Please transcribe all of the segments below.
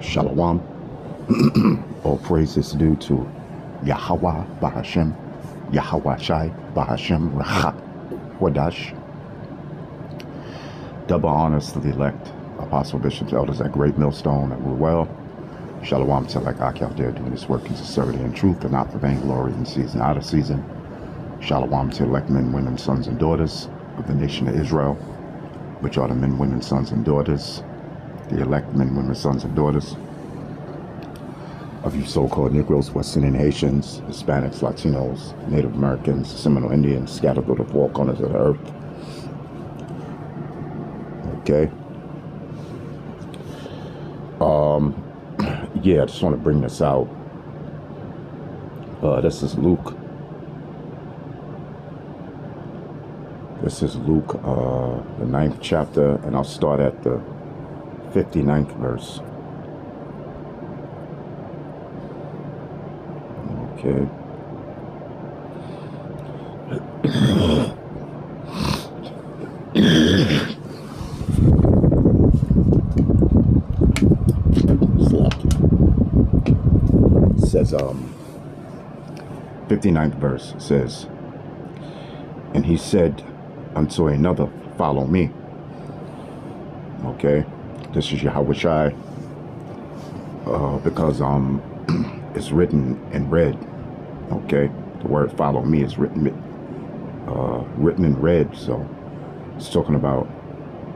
Shalom. All praise is due to Yahweh Bahashem, Yahweh Shai Bahashem Rachat Wadash. Double honors to the elect, apostle, bishops, elders at Great Millstone that rule well. Shalom to like Aki out there doing this work in sincerity and truth and not for vainglory in season out of season. Shalom to elect men, women, sons, and daughters of the nation of Israel, which are the men, women, sons, and daughters, the elect men, women, sons, and daughters of you so-called Negroes, West Indian Haitians, Hispanics, Latinos, Native Americans, Seminole Indians, scattered through the four corners of the earth. Okay. Yeah, I just want to bring this out. This is Luke. This is Luke, the 9th chapter, and I'll start at the 59th verse. Okay. It says, 59th verse says, and he said unto another, follow me. Okay. This is Yahweh Shai, because it's written in red. Okay, the word follow me is written in red, so it's talking about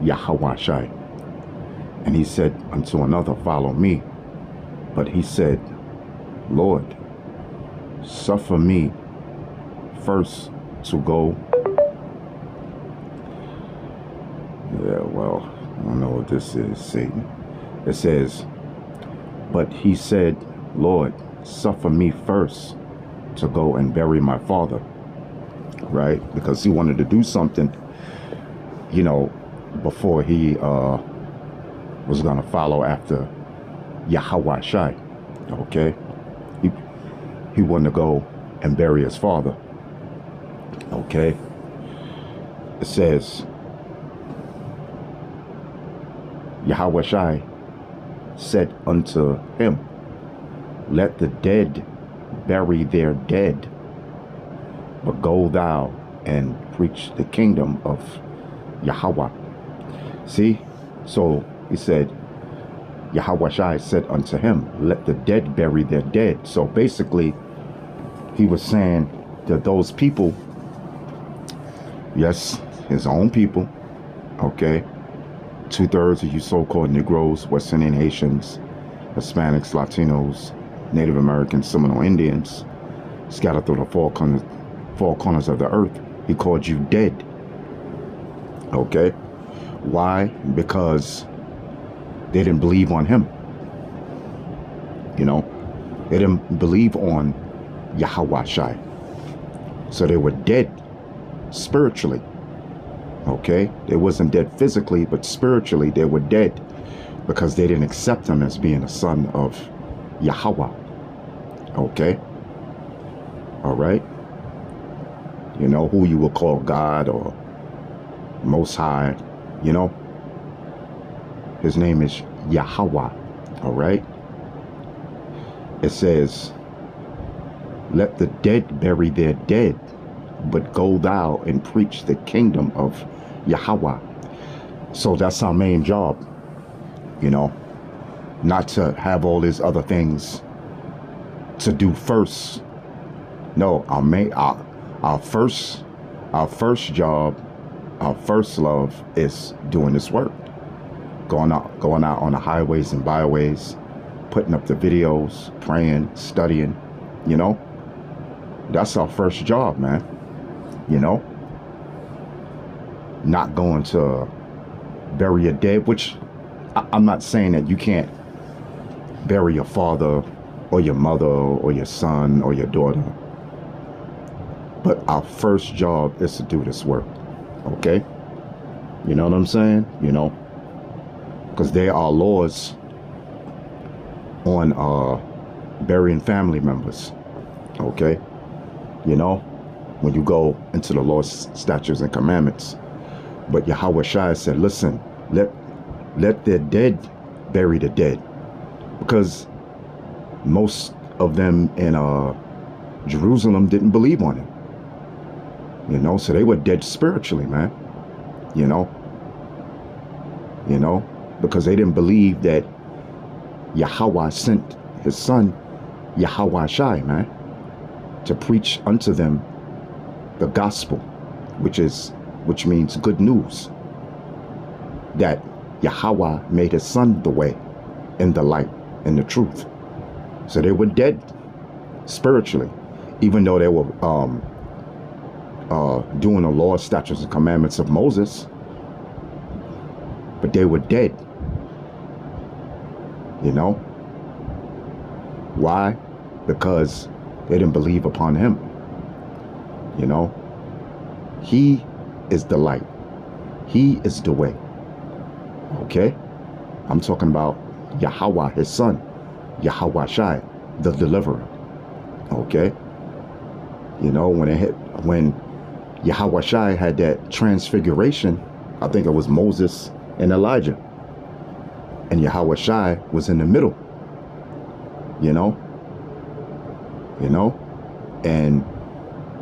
Yahweh Shai. And he said unto another, follow me. But he said, Lord, suffer me first to go. Yeah, well, I don't know what this is, Satan. It says, but he said, Lord, suffer me first to go and bury my father. Right? Because he wanted to do something, you know, before he was going to follow after Yahweh Shai. Okay? He wanted to go and bury his father. Okay? It says, Yahweh Shai said unto him, let the dead bury their dead, but go thou and preach the kingdom of Yahweh. See? So he said, Yahweh Shai said unto him, let the dead bury their dead. So basically, he was saying that those people, yes, his own people, okay, 2/3 of you so-called Negroes, West Indian Haitians, Hispanics, Latinos, Native Americans, Seminole Indians, scattered through the four corners of the earth, he called you dead. Okay? Why? Because they didn't believe on him. You know? They didn't believe on Yahweh Shai. So they were dead spiritually. Okay? They wasn't dead physically, but spiritually they were dead because they didn't accept him as being a son of Yahweh. Okay? All right? You know, who you will call God or Most High, you know? His name is Yahweh. All right? It says, let the dead bury their dead, but go thou and preach the kingdom of Yahweh. So that's our main job, you know? Not to have all these other things to do first. No, our first job, our first love is doing this work. Going out on the highways and byways, putting up the videos, praying, studying, you know? That's our first job, man. You know? Not going to bury a dead, which I'm not saying that you can't bury your father or your mother or your son or your daughter. But our first job is to do this work. Okay? You know what I'm saying? You know? Because there are laws on burying family members. Okay? You know? When you go into the laws, statutes, and commandments. But Yahweh Shai said, listen, let the dead bury the dead. because most of them in Jerusalem didn't believe on him. You know, so they were dead spiritually, man. You know, because they didn't believe that Yahweh sent his son, Yahweh Shai, man, to preach unto them the gospel, which means good news, that Yahweh made his son the way and the light and the truth. So they were dead spiritually, even though they were doing the law, statutes, and commandments of Moses, but they were dead. You know? Why? Because they didn't believe upon him. You know? He is the light. He is the way. Okay? I'm talking about Yahweh, his son, Yahweh Shai, the deliverer. Okay? You know, when Yahweh Shai had that transfiguration, I think it was Moses and Elijah. And Yahweh Shai was in the middle. You know? And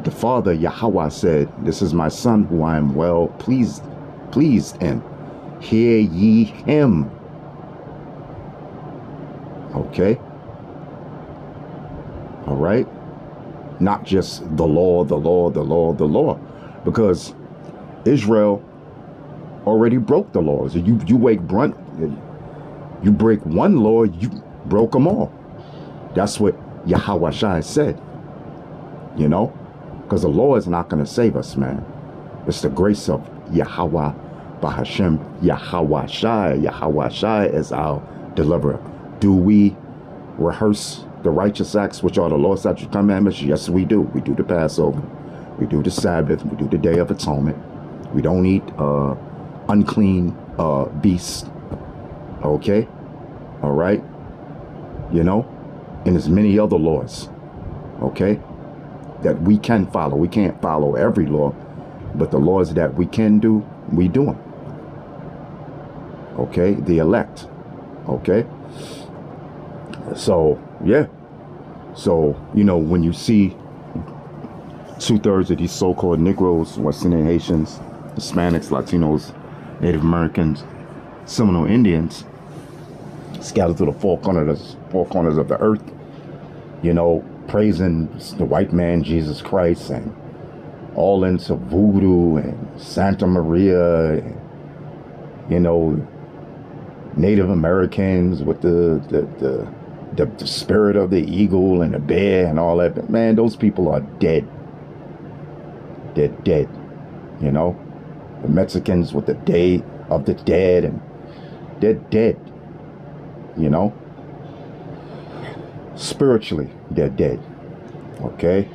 the Father, Yahweh, said, "This is my son who I am well pleased in. Hear ye him." Okay? All right? Not just the law, the law, the law, the law. Because Israel already broke the laws. You break one law, you broke them all. That's what Yahweh Shai said. You know? Because the law is not going to save us, man. It's the grace of Yahweh Bahashem, Yahweh Shai. Yahweh Shai is our deliverer. Do we rehearse the righteous acts, which are the law, statutes, commandments? Yes, we do. We do the Passover. We do the Sabbath. We do the Day of Atonement. We don't eat unclean beasts. Okay? All right? You know? And there's many other laws. Okay? That we can follow. We can't follow every law, but the laws that we can do, we do them. Okay? The elect. Okay? So, yeah. So, you know, when you see 2/3 of these so-called Negroes, West Indian Haitians, Hispanics, Latinos, Native Americans, Seminole Indians, scattered to the four corners of the earth, you know, praising the white man, Jesus Christ, and all into voodoo and Santa Maria, and, you know, Native Americans with the spirit of the eagle and the bear and all that. But man, those people are dead. They're dead. You know, the Mexicans with the Day of the Dead, and they're dead. You know, spiritually they're dead. Okay,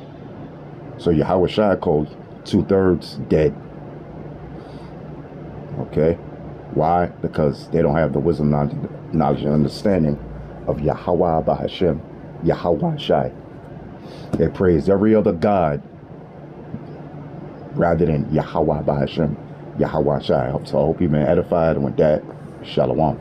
so Yahweh Shai called 2/3 dead. Okay, why? Because they don't have the wisdom, knowledge, and understanding of Yahweh Bahashem, Yahweh Shai. They praise every other god rather than Yahweh Bahashem, Yahweh Shai. So I hope you've been edified, and with that, Shalom.